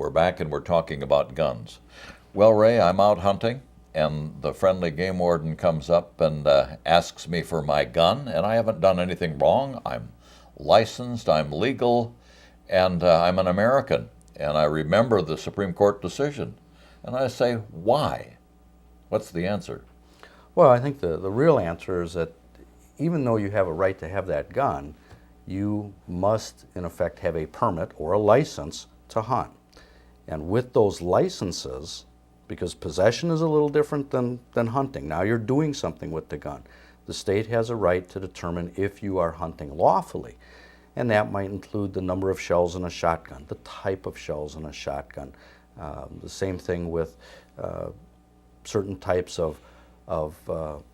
We're back and we're talking about guns. Well, Ray, I'm out hunting, and the friendly game warden comes up and asks me for my gun, and I haven't done anything wrong. I'm licensed, I'm legal, and I'm an American. And I remember the Supreme Court decision. And I say, why? What's the answer? Well, I think the real answer is that even though you have a right to have that gun, you must, in effect, have a permit or a license to hunt. And with those licenses, because possession is a little different than hunting, now you're doing something with the gun. The state has a right to determine if you are hunting lawfully. And that might include the number of shells in a shotgun, the type of shells in a shotgun. The same thing with certain types of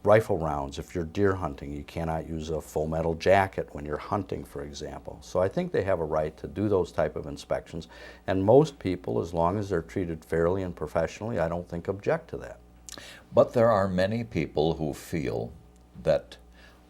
rifle rounds. If you're deer hunting, you cannot use a full metal jacket when you're hunting, for example. So I think they have a right to do those type of inspections. And most people, as long as they're treated fairly and professionally, I don't think object to that. But there are many people who feel that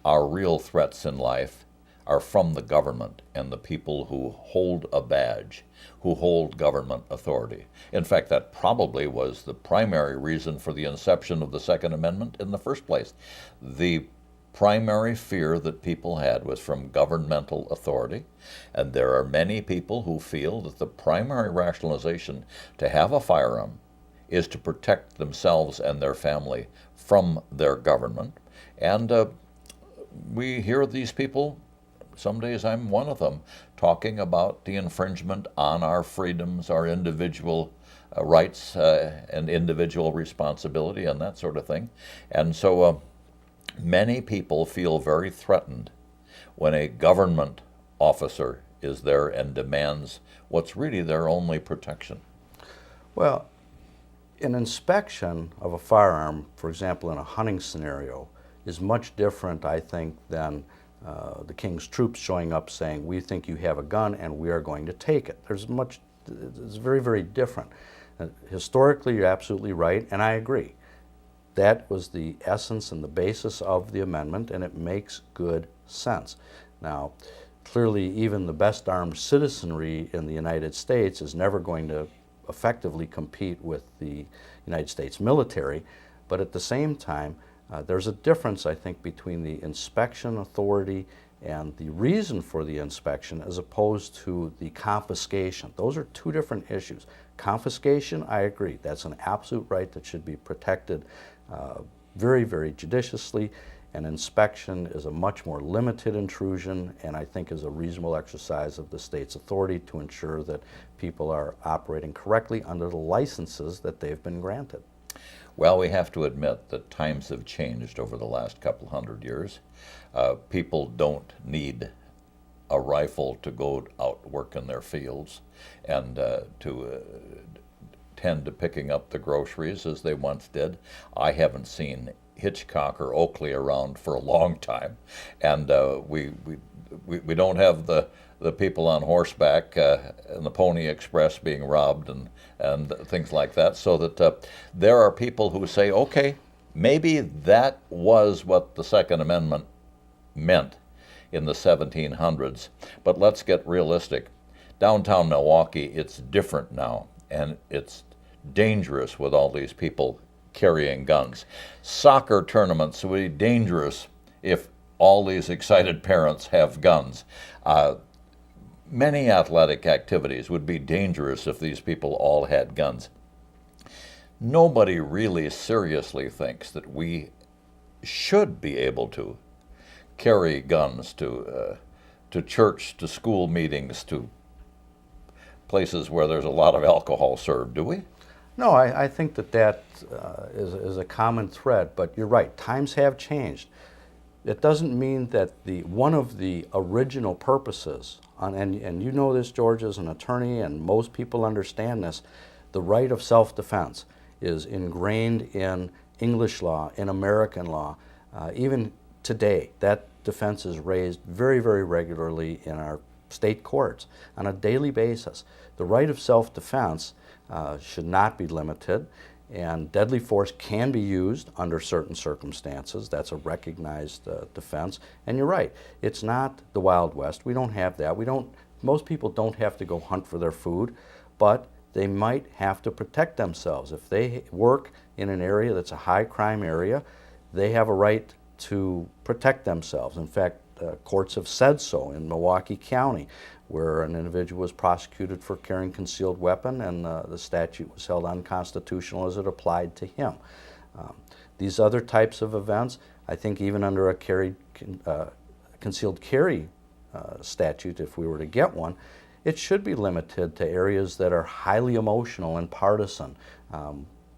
our real threats in life are from the government and the people who hold a badge, who hold government authority. In fact, that probably was the primary reason for the inception of the Second Amendment in the first place. The primary fear that people had was from governmental authority, and there are many people who feel that the primary rationalization to have a firearm is to protect themselves and their family from their government. And we hear these people, some days I'm one of them, talking about the infringement on our freedoms, our individual rights and individual responsibility and that sort of thing. And so many people feel very threatened when a government officer is there and demands what's really their only protection. Well, an inspection of a firearm, for example, in a hunting scenario, is much different, I think, than the King's troops showing up saying, we think you have a gun and we are going to take it. It's very, very different. Historically, you're absolutely right, and I agree. That was the essence and the basis of the amendment, and it makes good sense. Now, clearly, even the best armed citizenry in the United States is never going to effectively compete with the United States military, but at the same time, there's a difference, I think, between the inspection authority and the reason for the inspection as opposed to the confiscation. Those are two different issues. Confiscation, I agree, that's an absolute right that should be protected very, very judiciously. And inspection is a much more limited intrusion, and I think is a reasonable exercise of the state's authority to ensure that people are operating correctly under the licenses that they've been granted. Well, we have to admit that times have changed over the last couple hundred years. People don't need a rifle to go out work in their fields and to tend to picking up the groceries as they once did. I haven't seen Hitchcock or Oakley around for a long time, and we don't have the people on horseback and the Pony Express being robbed and things like that, so that there are people who say, okay, maybe that was what the Second Amendment meant in the 1700s, but let's get realistic. Downtown Milwaukee, it's different now, and it's dangerous with all these people carrying guns. Soccer tournaments would be dangerous if all these excited parents have guns. Many athletic activities would be dangerous if these people all had guns. Nobody really seriously thinks that we should be able to carry guns to church, to school meetings, to places where there's a lot of alcohol served, do we? No, I think that is a common thread, but you're right, times have changed. It doesn't mean that one of the original purposes, and you know this, George, as an attorney, and most people understand this, the right of self-defense is ingrained in English law, in American law. Even today, that defense is raised very, very regularly in our state courts on a daily basis. The right of self-defense should not be limited, and deadly force can be used under certain circumstances. That's a recognized defense. And you're right, it's not the Wild West. We don't have that. Most people don't have to go hunt for their food, but they might have to protect themselves. If they work in an area that's a high crime area, they have a right to protect themselves. In fact, courts have said so in Milwaukee County, where an individual was prosecuted for carrying concealed weapon, and the statute was held unconstitutional as it applied to him. These other types of events, I think even under a concealed carry statute, if we were to get one, it should be limited to areas that are highly emotional and partisan.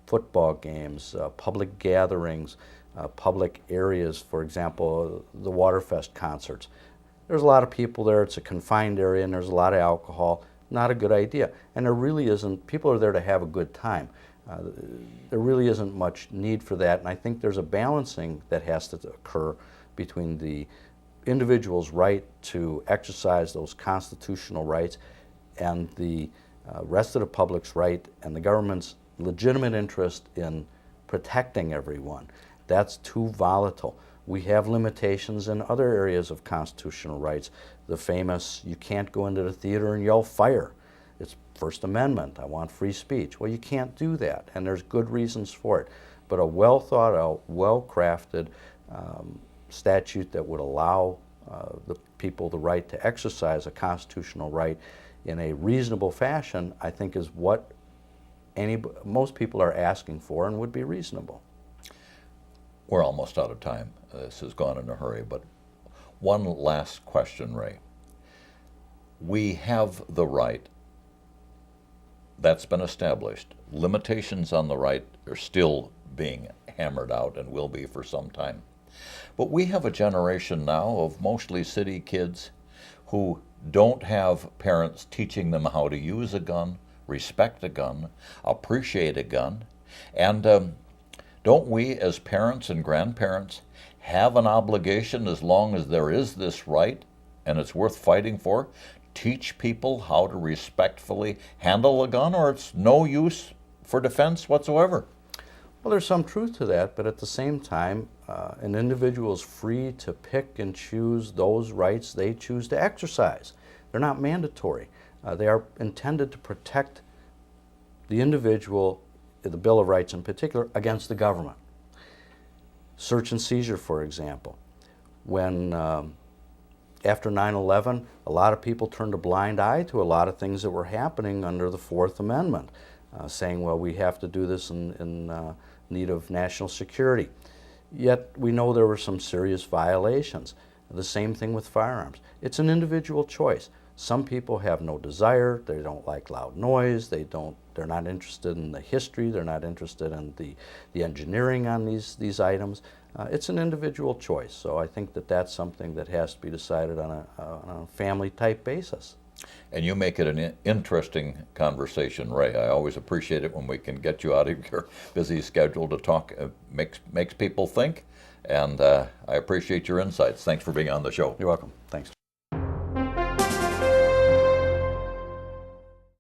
Football games, public gatherings, public areas, for example, the Waterfest concerts. There's a lot of people there, it's a confined area, and there's a lot of alcohol. Not a good idea. And there really isn't, people are there to have a good time. There really isn't much need for that, and I think there's a balancing that has to occur between the individual's right to exercise those constitutional rights and the rest of the public's right and the government's legitimate interest in protecting everyone. That's too volatile. We have limitations in other areas of constitutional rights. The famous, you can't go into the theater and yell fire. It's First Amendment, I want free speech. Well, you can't do that, and there's good reasons for it. But a well thought out, well crafted statute that would allow the people the right to exercise a constitutional right in a reasonable fashion, I think is what most people are asking for and would be reasonable. We're almost out of time. This has gone in a hurry, but one last question, Ray. We have the right. That's been established. Limitations on the right are still being hammered out and will be for some time. But we have a generation now of mostly city kids who don't have parents teaching them how to use a gun, respect a gun, appreciate a gun, and don't we as parents and grandparents have an obligation, as long as there is this right and it's worth fighting for, teach people how to respectfully handle a gun, or it's no use for defense whatsoever? Well, there's some truth to that, but at the same time, an individual is free to pick and choose those rights they choose to exercise. They're not mandatory. They are intended to protect the individual, the Bill of Rights in particular, against the government. Search and seizure, for example. When after 9/11, a lot of people turned a blind eye to a lot of things that were happening under the Fourth Amendment, saying, well, we have to do this in need of national security. Yet we know there were some serious violations. The same thing with firearms. It's an individual choice. Some people have no desire, they don't like loud noise, they're not interested in the history, they're not interested in the engineering on these items. It's an individual choice, so I think that that's something that has to be decided on a family-type basis. And you make it an interesting conversation, Ray. I always appreciate it when we can get you out of your busy schedule to talk. Makes people think, and I appreciate your insights. Thanks for being on the show. You're welcome. Thanks.